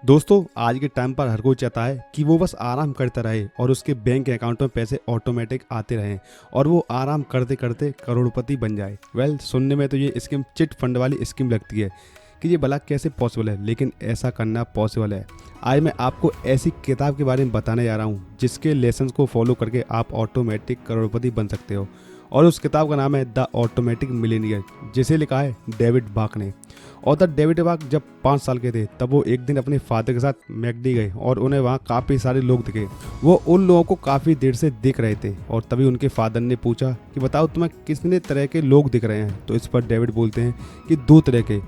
दोस्तों आज के टाइम पर हर कोई चाहता है कि वो बस आराम करता रहे और उसके बैंक अकाउंट में पैसे ऑटोमेटिक आते रहें और वो आराम करते करते करोड़पति बन जाए। सुनने में तो ये स्कीम चिट फंड वाली स्कीम लगती है कि ये भला कैसे पॉसिबल है, लेकिन ऐसा करना पॉसिबल है। आज मैं आपको ऐसी किताब के बारे में बताने जा रहा हूँ जिसके लेसन्स को फॉलो करके आप ऑटोमेटिक करोड़पति बन सकते हो। और उस किताब का नाम है द ऑटोमेटिक मिलेनियर, जिसे लिखा है डेविड बाक ने। ऑथर डेविड बाक जब 5 साल के थे तब वो एक दिन अपने फादर के साथ मैकडी गए और उन्हें वहाँ काफ़ी सारे लोग दिखे। वो उन लोगों को काफ़ी देर से देख रहे थे और तभी उनके फादर ने पूछा कि बताओ तुम्हें कितने तरह के लोग दिख रहे हैं। तो इस पर डेविड बोलते हैं कि 2 तरह के,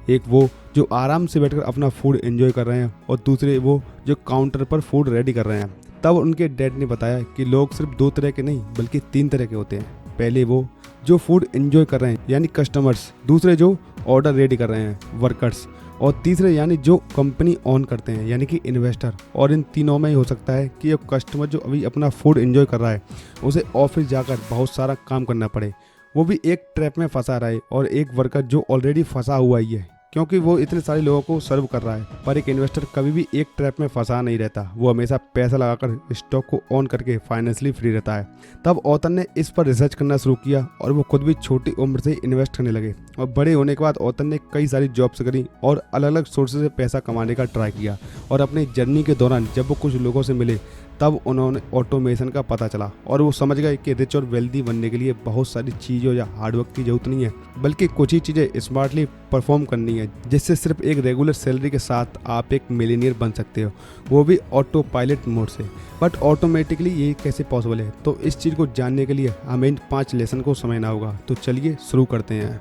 एक वो जो आराम से बैठकर अपना फूड एंजॉय कर रहे हैं और दूसरे वो जो काउंटर पर फूड रेडी कर रहे हैं। तब उनके डैड ने बताया कि लोग सिर्फ 2 तरह के नहीं बल्कि 3 तरह के होते हैं। पहले वो जो फूड एंजॉय कर रहे हैं यानी कस्टमर्स, दूसरे जो ऑर्डर रेडी कर रहे हैं वर्कर्स, और तीसरे यानी जो कंपनी ऑन करते हैं यानी कि इन्वेस्टर। और इन तीनों में ही हो सकता है कि एक कस्टमर जो अभी अपना फूड एंजॉय कर रहा है उसे ऑफिस जाकर बहुत सारा काम करना पड़े, वो भी एक ट्रैप में फंसा रहे, और एक वर्कर जो ऑलरेडी फंसा हुआ ही है क्योंकि वो इतने सारे लोगों को सर्व कर रहा है। पर एक इन्वेस्टर कभी भी एक ट्रैप में फंसा नहीं रहता, वो हमेशा पैसा लगाकर स्टॉक को ऑन करके फाइनेंशियली फ्री रहता है। तब ऑथर ने इस पर रिसर्च करना शुरू किया और वो खुद भी छोटी उम्र से इन्वेस्ट करने लगे। और बड़े होने के बाद ऑथर ने कई सारी जॉब्स करी और अलग अलग सोर्सेज से पैसा कमाने का ट्राई किया। और अपनी जर्नी के दौरान जब वो कुछ लोगों से मिले तब उन्होंने ऑटोमेशन का पता चला और वो समझ गए कि रिच और वेल्दी बनने के लिए बहुत सारी चीज़ों या हार्डवर्क की जरूरत नहीं है, बल्कि कुछ ही चीज़ें स्मार्टली परफॉर्म करनी है, जिससे सिर्फ एक रेगुलर सैलरी के साथ आप एक मिलीनियर बन सकते हो, वो भी ऑटो पायलट मोड से। बट ऑटोमेटिकली ये कैसे पॉसिबल है, तो इस चीज़ को जानने के लिए हमें इन 5 लेसन को समझना होगा। तो चलिए शुरू करते हैं।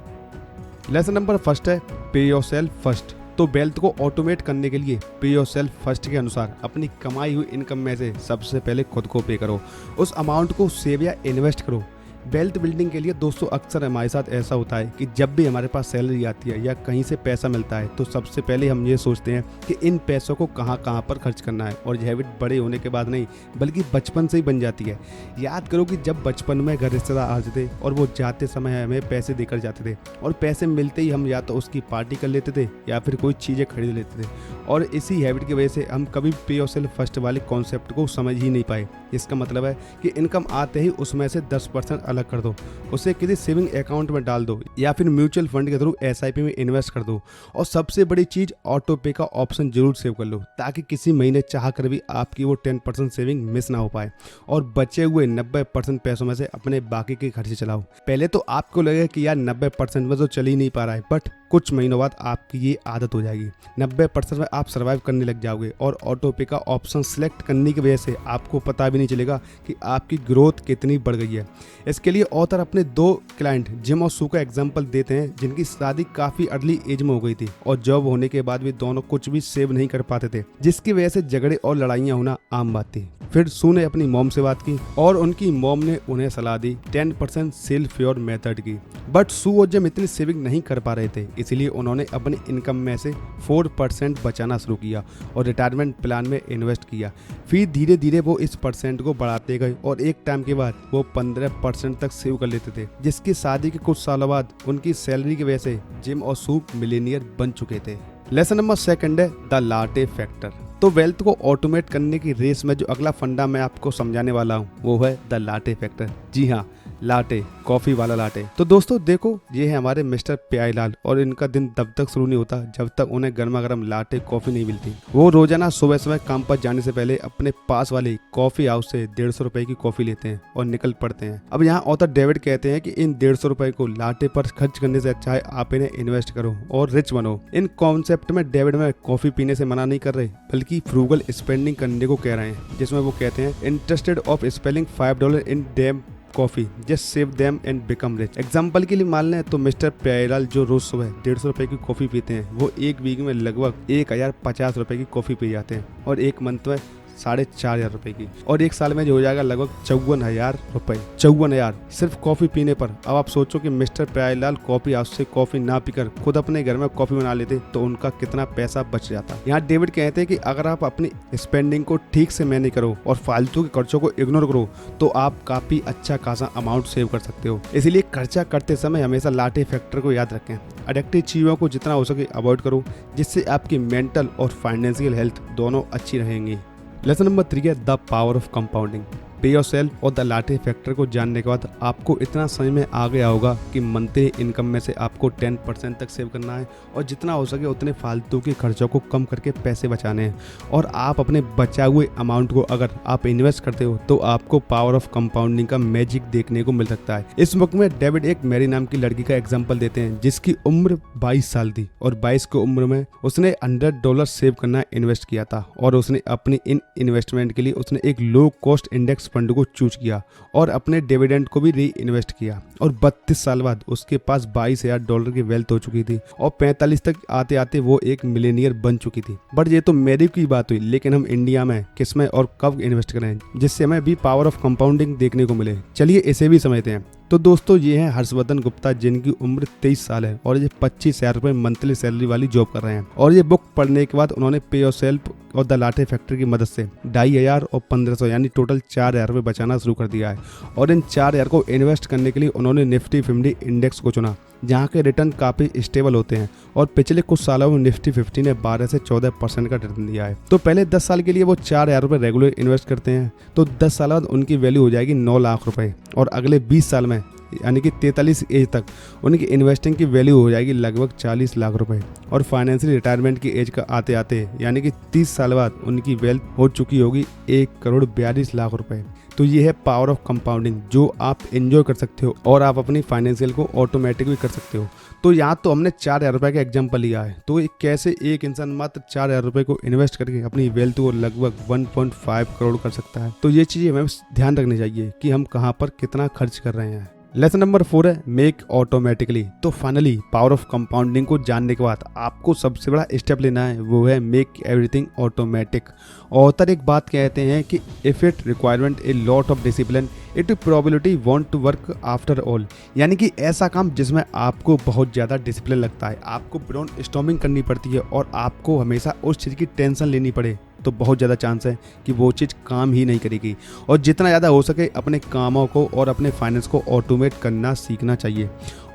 लेसन नंबर फर्स्ट है पे योरसेल्फ फर्स्ट। तो वेल्थ को ऑटोमेट करने के लिए पे योरसेल्फ फर्स्ट के अनुसार अपनी कमाई हुई इनकम में से सबसे पहले खुद को पे करो। उस अमाउंट को सेव या इन्वेस्ट करो। वेल्थ बिल्डिंग के लिए दोस्तों अक्सर हमारे साथ ऐसा होता है कि जब भी हमारे पास सैलरी आती है या कहीं से पैसा मिलता है तो सबसे पहले हम ये सोचते हैं कि इन पैसों को कहाँ कहाँ पर खर्च करना है। और ये हैबिट बड़े होने के बाद नहीं बल्कि बचपन से ही बन जाती है। याद करो कि जब बचपन में घर रिश्तेदार आते थे और वो जाते समय हमें पैसे देकर जाते थे और पैसे मिलते ही हम या तो उसकी पार्टी कर लेते थे या फिर कोई चीज़ें खरीद लेते थे। और इसी हैबिट की वजह से हम कभी पे योरसेल्फ फर्स्ट वाले कॉन्सेप्ट को समझ ही नहीं पाए। इसका मतलब है कि इनकम आते ही उसमें से 10% अलग कर दो, उसे किसी सेविंग अकाउंट में डाल दो या फिर म्यूचुअल फंड के थ्रू एसआईपी में इन्वेस्ट कर दो। और सबसे बड़ी चीज, ऑटो पे का ऑप्शन जरूर सेव कर लो ताकि किसी महीने चाह कर भी आपकी वो 10% सेविंग मिस ना हो पाए। और बचे हुए 90% पैसों में से अपने बाकी के खर्चे चलाओ। पहले तो आपको लगेगा कि यार 90% में तो चल ही नहीं पा रहा है, बट कुछ महीनों बाद आपकी ये आदत हो जाएगी। 90% में आप सर्वाइव करने लग जाओगे और ऑटो पे का ऑप्शन सेलेक्ट करने की वजह से आपको पता भी नहीं चलेगा कि आपकी ग्रोथ कितनी बढ़ गई है। इसके लिए ऑथर अपने 2 क्लाइंट जिम और सू का एग्जांपल देते हैं जिनकी शादी काफ़ी अर्ली एज में हो गई थी और जॉब होने के बाद भी दोनों कुछ भी सेव नहीं कर पाते थे, जिसकी वजह से झगड़े और लड़ाइयाँ होना आम बात थी। फिर सू ने अपनी मॉम से बात की और उनकी मॉम ने उन्हें सलाह दी 10% सेल फ्योर मेथड की। बट सू और जिम इतनी सेविंग नहीं कर पा रहे थे, इसलिए उन्होंने अपनी इनकम में से 4% बचाना शुरू किया और रिटायरमेंट प्लान में इन्वेस्ट किया। फिर धीरे धीरे वो इस परसेंट को बढ़ाते गए और एक टाइम के बाद वो 15% तक सेव कर लेते थे, जिसकी शादी के कुछ सालों बाद उनकी सैलरी की वजह से जिम और सू मिलेनियर बन चुके थे। लेसन नंबर 2 है द लाटे फैक्टर। तो वेल्थ को ऑटोमेट करने की रेस में जो अगला फंडा मैं आपको समझाने वाला हूँ वो है द लाटे फैक्टर। जी हाँ, लाटे, कॉफी वाला लाटे। तो दोस्तों देखो, ये है हमारे मिस्टर प्यारीलाल और इनका दिन तब तक शुरू नहीं होता जब तक उन्हें गर्मा गर्म लाटे कॉफी नहीं मिलती। वो रोजाना सुबह सुबह काम पर जाने से पहले अपने पास वाले कॉफी हाउस से 150 रुपए की कॉफी लेते हैं और निकल पड़ते हैं। अब यहाँ ऑथर डेविड कहते हैं कि इन 150 रुपए को लाटे पर खर्च करने से अच्छा है आप इन्हें इन्वेस्ट करो और रिच बनो। इन कॉन्सेप्ट में डेविड में कॉफी पीने से मना नहीं कर रहे बल्कि फ्रूगल स्पेंडिंग करने को कह रहे हैं, जिसमें वो कहते हैं interested of spending $5 in dam coffee, just save them and become rich. Example के लिए मान लें तो मिस्टर प्यारीलाल जो रोज सुबह 150 रुपए की कॉफी पीते हैं वो एक वीक में लगभग 1050 रुपए की कॉफी पी जाते हैं और एक मंथ में 4,500 रुपए की, और एक साल में जो हो जाएगा लगभग 54,000 रुपए। 54,000 सिर्फ कॉफी पीने पर। अब आप सोचो कि मिस्टर प्यारेलाल कॉफी हाउस से कॉफी ना पीकर खुद अपने घर में कॉफी बना लेते तो उनका कितना पैसा बच जाता। यहाँ डेविड कहते हैं कि अगर आप अपनी स्पेंडिंग को ठीक से मैनेज करो और फालतू के खर्चों को इग्नोर करो तो आप काफी अच्छा खासा अमाउंट सेव कर सकते हो। इसलिए खर्चा करते समय हमेशा लाटे फैक्टर को याद रखें। एडिक्टिव चीजों को जितना हो सके अवॉइड करो, जिससे आपकी मेंटल और फाइनेंशियल हेल्थ दोनों अच्छी रहेंगी। लेसन नंबर 3 है द पावर ऑफ कंपाउंडिंग। पे योरसेल्फ और द लाटे फैक्टर को जानने के बाद आपको इतना समझ में आ गया होगा कि मंथली इनकम में से आपको 10% तक सेव करना है और जितना हो सके उतने फालतू के खर्चों को कम करके पैसे बचाने हैं। और आप अपने बचाए हुए अमाउंट को अगर आप इन्वेस्ट करते हो तो आपको पावर ऑफ कंपाउंडिंग का मैजिक देखने को मिल सकता है। इस वक्त में डेविड एक मैरी नाम की लड़की का एग्जाम्पल देते हैं जिसकी उम्र 22 साल थी और 22 की उम्र में उसने $100 सेव करना इन्वेस्ट किया था और उसने अपनी इन इन्वेस्टमेंट के लिए उसने एक लो कॉस्ट इंडेक्स फंड को चूज किया और अपने डिविडेंड को भी री इन्वेस्ट किया और 32 साल बाद उसके पास $22,000 की वेल्थ हो चुकी थी और 45 तक आते आते वो एक मिलेनियर बन चुकी थी। बट ये तो मेरी की बात हुई, लेकिन हम इंडिया में किसमें और कब इन्वेस्ट करें जिससे हमें भी पावर ऑफ कंपाउंडिंग देखने को मिले। चलिए इसे भी समझते हैं। तो दोस्तों ये हैं हर्षवर्धन गुप्ता जिनकी उम्र 23 साल है और ये 25,000 रुपये मंथली सैलरी वाली जॉब कर रहे हैं और ये बुक पढ़ने के बाद उन्होंने पे योरसेल्फ और द लाटे फैक्टर की मदद से 2,500 और 1,500 यानी टोटल 4,000 रुपये बचाना शुरू कर दिया है। और इन 4,000 को इन्वेस्ट करने के लिए उन्होंने निफ्टी 50 इंडेक्स को चुना जहाँ के रिटर्न काफ़ी स्टेबल होते हैं और पिछले कुछ सालों में निफ्टी 50 ने 12 से 14% का रिटर्न दिया है। तो पहले 10 साल के लिए वो 4,000 रुपये रेगुलर इन्वेस्ट करते हैं तो 10 साल बाद उनकी वैल्यू हो जाएगी 9 लाख रुपए और अगले 20 साल में यानी कि 43 एज तक उनकी इन्वेस्टिंग की वैल्यू हो जाएगी लगभग 40 लाख रुपए और फाइनेंशियल रिटायरमेंट की एज का आते आते यानी कि 30 साल बाद उनकी वेल्थ हो चुकी होगी 1,42,00,000 रुपए। तो ये है पावर ऑफ कंपाउंडिंग जो आप एंजॉय कर सकते हो और आप अपनी फाइनेंशियल को ऑटोमेटिक भी कर सकते हो। तो यहाँ तो हमने 4,000 रुपये का एग्जाम्पल लिया है। तो कैसे एक इंसान मात्र 4,000 रुपये को इन्वेस्ट करके अपनी वेल्थ को लगभग 1.5 करोड़ कर सकता है। तो ये चीज़ें हमें ध्यान रखनी चाहिए कि हम कहाँ पर कितना खर्च कर रहे हैं। लेसन नंबर 4 है मेक ऑटोमेटिकली। तो फाइनली पावर ऑफ कंपाउंडिंग को जानने के बाद आपको सबसे बड़ा स्टेप लेना है वो है मेक एवरीथिंग ऑटोमेटिक। ऑथर एक बात कहते हैं कि if it requirement a lot of discipline it probability want to work after all. यानी कि ऐसा काम जिसमें आपको बहुत ज़्यादा डिसिप्लिन लगता है, आपको ब्रेन स्टॉर्मिंग करनी पड़ती है और आपको हमेशा उस चीज़ की टेंशन लेनी पड़े तो बहुत ज़्यादा चांस है कि वो चीज़ काम ही नहीं करेगी। और जितना ज़्यादा हो सके अपने कामों को और अपने फाइनेंस को ऑटोमेट करना सीखना चाहिए।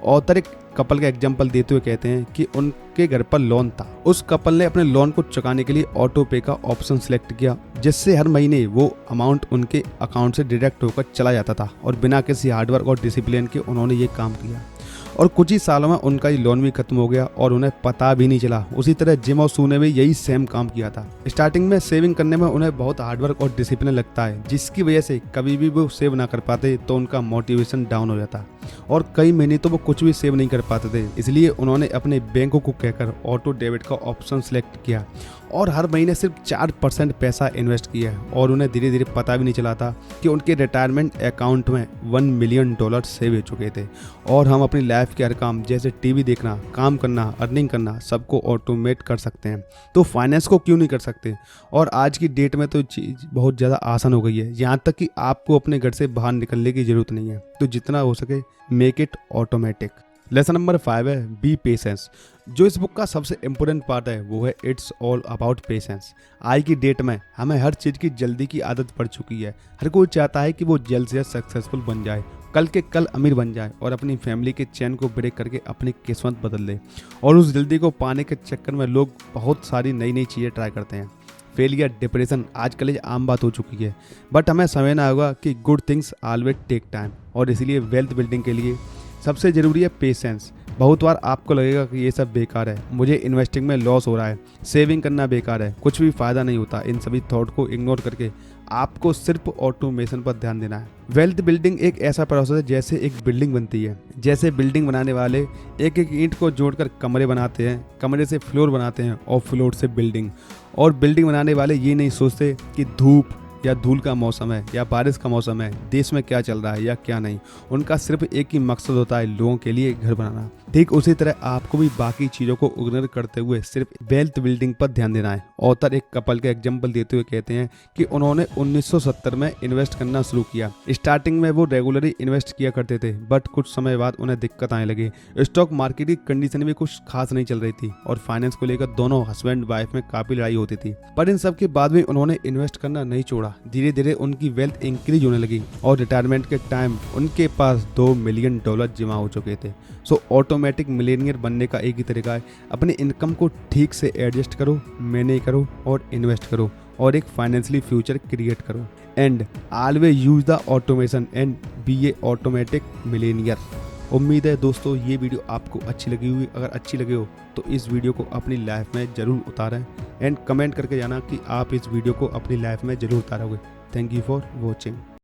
ऑथर एक कपल का एग्जांपल देते हुए कहते हैं कि उनके घर पर लोन था। उस कपल ने अपने लोन को चुकाने के लिए ऑटो पे का ऑप्शन सिलेक्ट किया जिससे हर महीने वो अमाउंट उनके अकाउंट से डिडक्ट होकर चला जाता था और बिना किसी हार्डवर्क और डिसिप्लिन के उन्होंने ये काम किया और कुछ ही सालों में उनका ये लोन भी खत्म हो गया और उन्हें पता भी नहीं चला। उसी तरह जिम और सू ने भी यही सेम काम किया था। स्टार्टिंग में सेविंग करने में उन्हें बहुत हार्डवर्क और डिसिप्लिन लगता है जिसकी वजह से कभी भी वो सेव ना कर पाते तो उनका मोटिवेशन डाउन हो जाता और कई महीने तो वो कुछ भी सेव नहीं कर पाते थे। इसलिए उन्होंने अपने बैंकों को कहकर ऑटो डेबिट का ऑप्शन सेलेक्ट किया और हर महीने सिर्फ 4% पैसा इन्वेस्ट किया और उन्हें धीरे धीरे पता भी नहीं चला था कि उनके रिटायरमेंट अकाउंट में $1 मिलियन सेव हो चुके थे। और हम अपनी लाइफ के हर काम जैसे टीवी देखना, काम करना, अर्निंग करना सबको ऑटोमेट कर सकते हैं। तो फाइनेंस को क्यों नहीं कर सकते। और आज की डेट में तो चीज़ बहुत ज़्यादा आसान हो गई है, यहाँ तक कि आपको अपने घर से बाहर निकलने की ज़रूरत नहीं है। तो जितना हो सके make it automatic. Lesson number 5 है बी पेशेंस। जो इस बुक का सबसे इम्पोर्टेंट पार्ट है वो है इट्स ऑल अबाउट पेशेंस। आज की डेट में हमें हर चीज़ की जल्दी की आदत पड़ चुकी है। हर कोई चाहता है कि वो जल्द से जल्द सक्सेसफुल बन जाए, कल के कल अमीर बन जाए और अपनी फैमिली के चैन को ब्रेक करके अपनी किस्मत बदल ले। और उस जल्दी को पाने के चक्कर में लोग बहुत सारी नई नई चीज़ें ट्राई करते हैं। फेलियर, डिप्रेशन आजकल ये आम बात हो चुकी है। बट हमें समझना होगा कि good things always take time और इसलिए वेल्थ बिल्डिंग के लिए सबसे ज़रूरी है पेशेंस। बहुत बार आपको लगेगा कि ये सब बेकार है, मुझे इन्वेस्टिंग में लॉस हो रहा है, सेविंग करना बेकार है, कुछ भी फ़ायदा नहीं होता। इन सभी थॉट को इग्नोर करके आपको सिर्फ ऑटोमेशन पर ध्यान देना है। वेल्थ बिल्डिंग एक ऐसा प्रोसेस है जैसे एक बिल्डिंग बनती है। जैसे बिल्डिंग बनाने वाले एक एक ईंट को जोड़कर कमरे बनाते हैं, कमरे से फ्लोर बनाते हैं और फ्लोर से बिल्डिंग। और बिल्डिंग बनाने वाले ये नहीं सोचते कि धूप या धूल का मौसम है या बारिश का मौसम है, देश में क्या चल रहा है या क्या नहीं, उनका सिर्फ एक ही मकसद होता है, लोगों के लिए घर बनाना। ठीक उसी तरह आपको भी बाकी चीज़ों को इग्नोर करते हुए सिर्फ वेल्थ बिल्डिंग पर ध्यान देना है। ऑथर एक कपल का एग्जाम्पल देते हुए कहते हैं कि उन्होंने 1970 में इन्वेस्ट करना शुरू किया। स्टार्टिंग में वो रेगुलरली इन्वेस्ट किया करते थे, बट कुछ समय बाद उन्हें दिक्कत आने लगी। स्टॉक मार्केट की कंडीशन भी कुछ खास नहीं चल रही थी और फाइनेंस को लेकर दोनों हस्बैंड वाइफ में काफी लड़ाई होती थी। पर इन सब के बाद भी उन्होंने इन्वेस्ट करना नहीं छोड़ा। धीरे धीरे उनकी वेल्थ इंक्रीज होने लगी और रिटायरमेंट के टाइम उनके पास $2 मिलियन जमा हो चुके थे। सो ऑटोमेटिक मिलेनियर बनने का एक ही तरीका है, अपनी इनकम को ठीक से एडजस्ट करो, मैनेज करो और इन्वेस्ट करो और एक फाइनेंशियली फ्यूचर क्रिएट करो। And always use the automation and be a automatic millionaire. उम्मीद है दोस्तों ये वीडियो आपको अच्छी लगी हुई। अगर अच्छी लगी हो तो इस वीडियो को अपनी लाइफ में ज़रूर उतारें एंड कमेंट करके जाना कि आप इस वीडियो को अपनी लाइफ में ज़रूर उतारोगे। Thank you for watching.